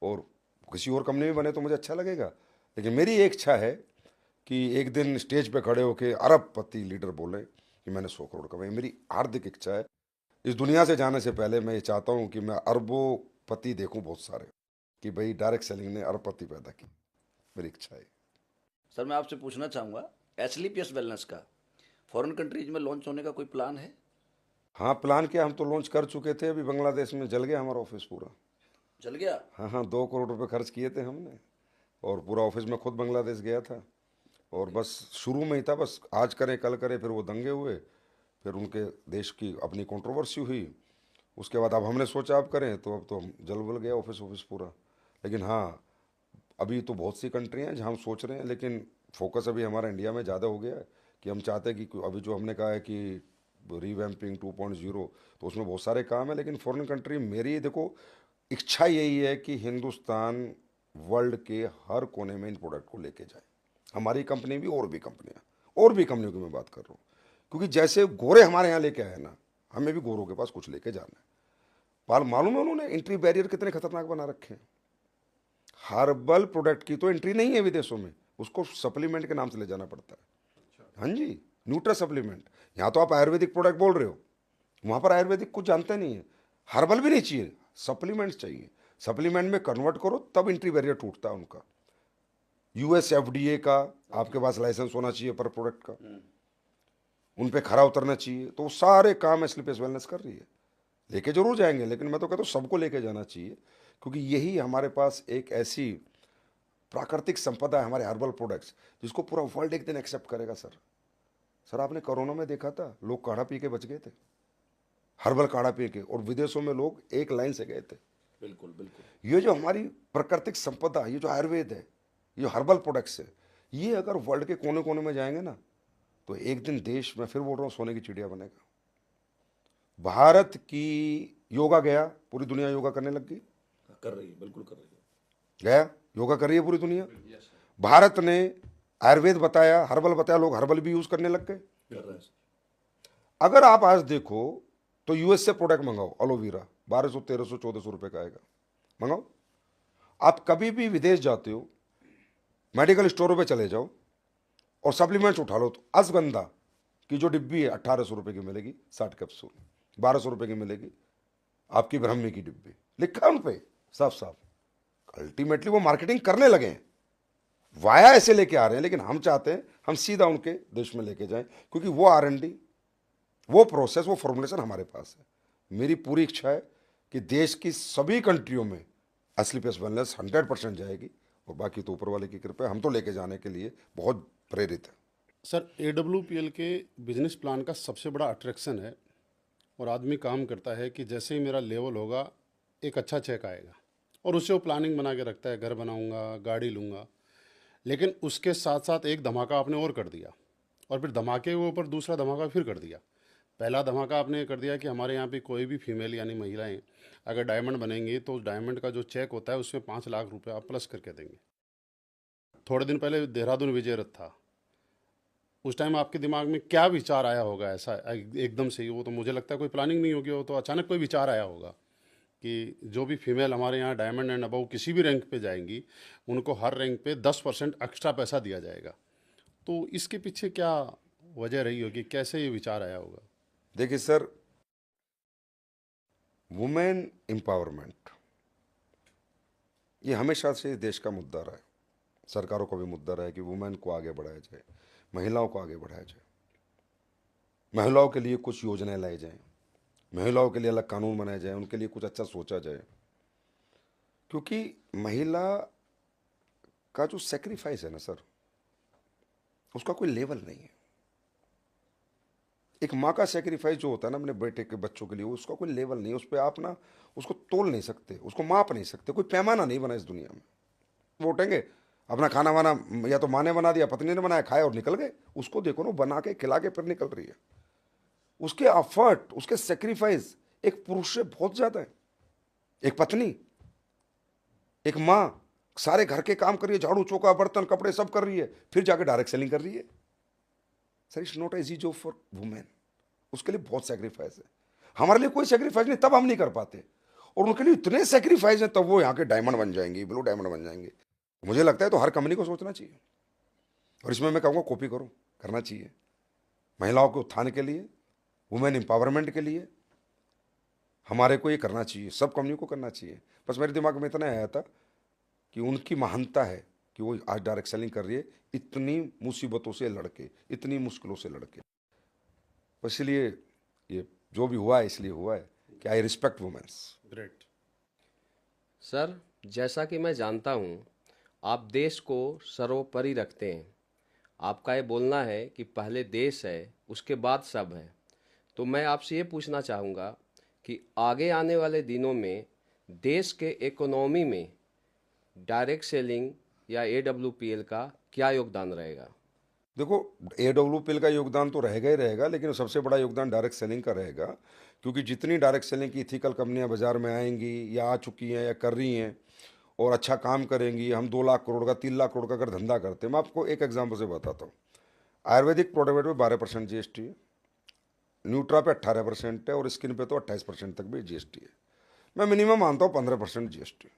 और किसी और कंपनी में बने तो मुझे अच्छा लगेगा, लेकिन मेरी एक इच्छा है कि एक दिन स्टेज पे खड़े होकर अरबपति लीडर बोले कि मैंने 100 करोड़ कमाए। मेरी हार्दिक इच्छा है। इस दुनिया से जाने से पहले मैं ये चाहता हूँ कि मैं अरबों-पति देखूँ बहुत सारे, कि भाई डायरेक्ट सेलिंग ने अरबपति पैदा की। मेरी इच्छा है। सर मैं आपसे पूछना चाहूँगा, एचलीपीएस वेलनेस का फॉरेन कंट्रीज में लॉन्च होने का कोई प्लान है? हाँ, प्लान किया, हम तो लॉन्च कर चुके थे। अभी बांग्लादेश में जल गया हमारा ऑफिस पूरा। चल गया? हाँ हाँ, 2 करोड़ रुपए खर्च किए थे हमने, और पूरा ऑफिस में खुद बांग्लादेश गया था। और बस शुरू में ही था, बस आज करें कल करें, फिर वो दंगे हुए, फिर उनके देश की अपनी कंट्रोवर्सी हुई। उसके बाद अब हमने सोचा अब करें, तो अब तो हम जल बल गया ऑफिस ऑफिस पूरा। लेकिन हाँ, अभी तो बहुत सी कंट्री हैं जहाँ हम सोच रहे हैं, लेकिन फोकस अभी हमारा इंडिया में ज़्यादा हो गया है कि हम चाहते हैं कि अभी जो हमने कहा है कि रीवैम्पिंग 2.0, तो उसमें बहुत सारे काम है। लेकिन फॉरेन कंट्री, मेरी देखो इच्छा यही है कि हिंदुस्तान वर्ल्ड के हर कोने में इन प्रोडक्ट को लेके जाए। हमारी कंपनी भी, और भी कंपनियां, और भी कंपनियों की मैं बात कर रहा हूँ, क्योंकि जैसे गोरे हमारे यहाँ लेके आए ना, हमें भी गोरों के पास कुछ लेके जाना है। पाल मालूम है उन्होंने एंट्री बैरियर कितने खतरनाक बना रखे हैं। हर्बल प्रोडक्ट की तो एंट्री नहीं है विदेशों में, उसको सप्लीमेंट के नाम से ले जाना पड़ता है। हाँ जी, न्यूट्रा सप्लीमेंट। यहाँ तो आप आयुर्वेदिक प्रोडक्ट बोल रहे हो, वहाँ पर आयुर्वेदिक कुछ जानते नहीं है। हर्बल भी नहीं चाहिए, सप्लीमेंट्स चाहिए। सप्लीमेंट में कन्वर्ट करो तब एंट्री बैरियर टूटता है उनका। यूएस एफडीए का आपके पास लाइसेंस होना चाहिए पर प्रोडक्ट का, उन पे खरा उतरना चाहिए। तो वो सारे काम एसलीपीएस वेलनेस कर रही है। लेके जरूर जाएंगे, लेकिन मैं तो कहता हूँ सबको लेके जाना चाहिए, क्योंकि यही हमारे पास एक ऐसी प्राकृतिक संपदा है, हमारे हर्बल प्रोडक्ट्स, जिसको पूरा वर्ल्ड एक दिन एक्सेप्ट करेगा। सर आपने कोरोना में देखा था, लोग काढ़ा पी के बच गए थे, हर्बल काढ़ा पी के, और विदेशों में लोग एक लाइन से गए थे। बिल्कुल बिल्कुल। ये जो हमारी प्राकृतिक संपदा, ये जो आयुर्वेद है, ये हर्बल प्रोडक्ट्स है, ये अगर वर्ल्ड के कोने कोने में जाएंगे ना, तो एक दिन देश, मैं फिर बोल रहा हूँ, सोने की चिड़िया बनेगा। भारत की योगा गया, पूरी दुनिया योगा करने लग गई। कर रही है, बिल्कुल कर रही है। गया, योगा कर रही है पूरी दुनिया। भारत ने आयुर्वेद बताया, हर्बल बताया, लोग हर्बल भी यूज करने लग गए। कर रहे हैं। अगर आप आज देखो तो यूएस से प्रोडक्ट मंगाओ, एलोवेरा 1200 1300 1400 रुपए का आएगा, मंगाओ। आप कभी भी विदेश जाते हो, मेडिकल स्टोरों पे चले जाओ और सप्लीमेंट्स उठा लो, तो अश्वगंधा की जो डिब्बी है 1800 रुपए की मिलेगी, 60 कैप्सूल। 1200 रुपए की मिलेगी आपकी ब्राह्मी की डिब्बी, लिखा है उन पे साफ साफ। अल्टीमेटली वो मार्केटिंग करने लगे हैं, वाया ऐसे लेके आ रहे हैं, लेकिन हम चाहते हैं हम सीधा उनके देश में लेके जाएं, क्योंकि वो R&D, वो प्रोसेस, वो फॉर्मुलेशन हमारे पास है। मेरी पूरी इच्छा है कि देश की सभी कंट्रियों में एसलीपीएस वेलनेस 100% जाएगी, और बाकी तो ऊपर वाले की कृपा है। हम तो लेके जाने के लिए बहुत प्रेरित हैं। सर AWPL के बिजनेस प्लान का सबसे बड़ा अट्रैक्शन है, और आदमी काम करता है कि जैसे ही मेरा लेवल होगा एक अच्छा चेक आएगा, और उससे वो प्लानिंग बना के रखता है, घर बनाऊंगा, गाड़ी लूँगा। लेकिन उसके साथ साथ एक धमाका आपने और कर दिया, और फिर धमाके के ऊपर दूसरा धमाका फिर कर दिया। पहला धमाका आपने कर दिया कि हमारे यहाँ पे कोई भी फीमेल यानी महिलाएं अगर डायमंड बनेंगी तो उस डायमंड का जो चेक होता है उसमें 5 लाख रुपए आप प्लस करके देंगे। थोड़े दिन पहले देहरादून विजय रथ था, उस टाइम आपके दिमाग में क्या विचार आया होगा ऐसा एकदम से ही? वो तो मुझे लगता है कोई प्लानिंग नहीं होगी, वो तो अचानक कोई विचार आया होगा कि जो भी फीमेल हमारे यहाँ डायमंड एंड अबव किसी भी रैंक पे जाएंगी, उनको हर रैंक पे 10% एक्स्ट्रा पैसा दिया जाएगा। तो इसके पीछे क्या वजह रही होगी, कैसे ये विचार आया होगा? देखिए सर, वुमेन एम्पावरमेंट ये हमेशा से इस देश का मुद्दा रहा है। सरकारों का भी मुद्दा रहा है कि वुमेन को आगे बढ़ाया जाए, महिलाओं को आगे बढ़ाया जाए, महिलाओं के लिए कुछ योजनाएं लाई जाएं, महिलाओं के लिए अलग कानून बनाए जाए, उनके लिए कुछ अच्छा सोचा जाए। क्योंकि महिला का जो सेक्रीफाइस है ना सर, उसका कोई लेवल नहीं है। एक माँ का सेक्रीफाइस जो होता है ना अपने बेटे के बच्चों के लिए, उसका कोई लेवल नहीं है। उस पर आप ना उसको तोल नहीं सकते, उसको माप नहीं सकते, कोई पैमाना नहीं बना इस दुनिया में। वो उठेंगे, अपना खाना वाना या तो माँ ने बना दिया, पत्नी ने बनाया, खाए और निकल गए। उसको देखो ना, बना के खिला के फिर निकल रही है। उसके एफर्ट, उसके सेक्रीफाइस एक पुरुष से बहुत ज्यादा है। एक पत्नी, एक माँ सारे घर के काम कर रही है, झाड़ू चौका बर्तन कपड़े सब कर रही है, फिर जाके डायरेक्ट सेलिंग कर रही है। Sir it's not easy job for women, उसके लिए बहुत सेक्रीफाइस है। हमारे लिए कोई सेक्रीफाइस नहीं, तब हम नहीं कर पाते। और उनके लिए इतने सेक्रीफाइस हैं, तब वो यहाँ के डायमंड बन जाएंगे, ब्लू डायमंड बन जाएंगे। मुझे लगता है तो हर कंपनी को सोचना चाहिए, और इसमें मैं कहूँगा कॉपी करो, करना चाहिए। महिलाओं के उत्थान के लिए, वुमेन एम्पावरमेंट के लिए हमारे को ये करना चाहिए, सब कंपनियों को करना चाहिए। बस मेरे दिमाग में इतना आया था कि उनकी महानता है कि वो आज डायरेक्ट सेलिंग कर रही है, इतनी मुसीबतों से लड़के, इतनी मुश्किलों से लड़के। बस इसलिए ये जो भी हुआ है इसलिए हुआ है कि I respect womens. Great. Sir, जैसा कि मैं जानता हूँ आप देश को सर्वोपरि रखते हैं। आपका ये बोलना है कि पहले देश है उसके बाद सब है। तो मैं आपसे ये पूछना चाहूँगा कि आगे आने वाले दिनों में देश के इकोनॉमी में डायरेक्ट सेलिंग या AWPL का क्या योगदान रहेगा? देखो, AWPL का योगदान तो रहेगा ही रहेगा, लेकिन सबसे बड़ा योगदान डायरेक्ट सेलिंग का रहेगा, क्योंकि जितनी डायरेक्ट सेलिंग की इथिकल कंपनियां बाजार में आएंगी या आ चुकी हैं या कर रही हैं और अच्छा काम करेंगी, हम 2 लाख करोड़ का 3 लाख करोड़ का अगर धंधा करते हैं। मैं आपको एक एग्जाम्पल से बताता हूँ। आयुर्वेदिक प्रोडक्ट पे 12% GST है, न्यूट्रा पे 18% है, और स्किन पे तो 28% तक भी GST है। मैं मिनिमम मानता हूँ 15% GST।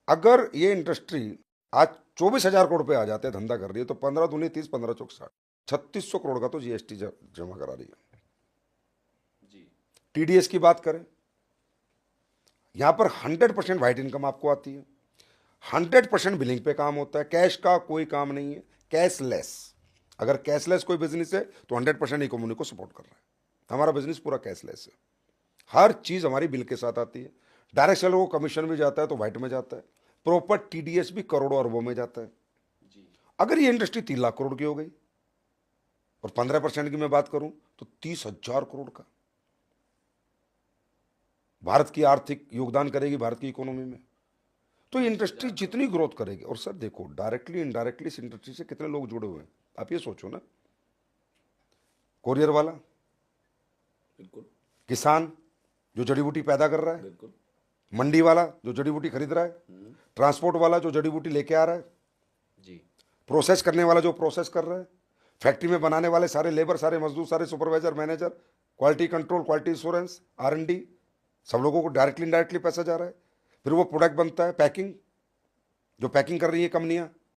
अगर ये इंडस्ट्री आज 24,000 करोड़ पे आ जाते हैं, धंधा कर रही है, तो 15 दूनी 30, 15 चौक 60, 3600 करोड़ का तो GST जमा करा रही है। TDS की बात करें, यहां पर 100% वाइट इनकम आपको आती है, 100% बिलिंग पे काम होता है, कैश का कोई काम नहीं है, कैशलेस। अगर कैशलेस कोई बिजनेस है तो 100% इकोनॉमी को सपोर्ट कर रहा है। हमारा बिजनेस पूरा कैशलेस है, हर चीज हमारी बिल के साथ आती है। डायरेक्ट सेलर को कमीशन भी जाता है तो वाइट में जाता है, प्रॉपर TDS भी करोड़ों अरबों में जाता है। अगर ये इंडस्ट्री 3 लाख करोड़ की हो गई और 15% की मैं बात करूं तो 30,000 करोड़ का भारत की आर्थिक योगदान करेगी, भारत की इकोनॉमी में। तो ये इंडस्ट्री जितनी ग्रोथ करेगी, और सर देखो डायरेक्टली इनडायरेक्टली इस इंडस्ट्री से कितने लोग जुड़े हुए हैं, आप ये सोचो ना। कोरियर वाला, बिल्कुल, किसान जो जड़ी बूटी पैदा कर रहा है, बिल्कुल, मंडी वाला जो जड़ी बूटी खरीद रहा है, ट्रांसपोर्ट वाला जो जड़ी बूटी लेके आ रहा है, जी, प्रोसेस करने वाला जो प्रोसेस कर रहा है, फैक्ट्री में बनाने वाले सारे लेबर, सारे मजदूर, सारे supervisor, manager, quality control, quality insurance, R&D, सब लोगों को डायरेक्टली इनडायरेक्टली पैसा जा रहा है। फिर वो प्रोडक्ट बनता है, पैकिंग, जो पैकिंग कर रही है कंपनियां,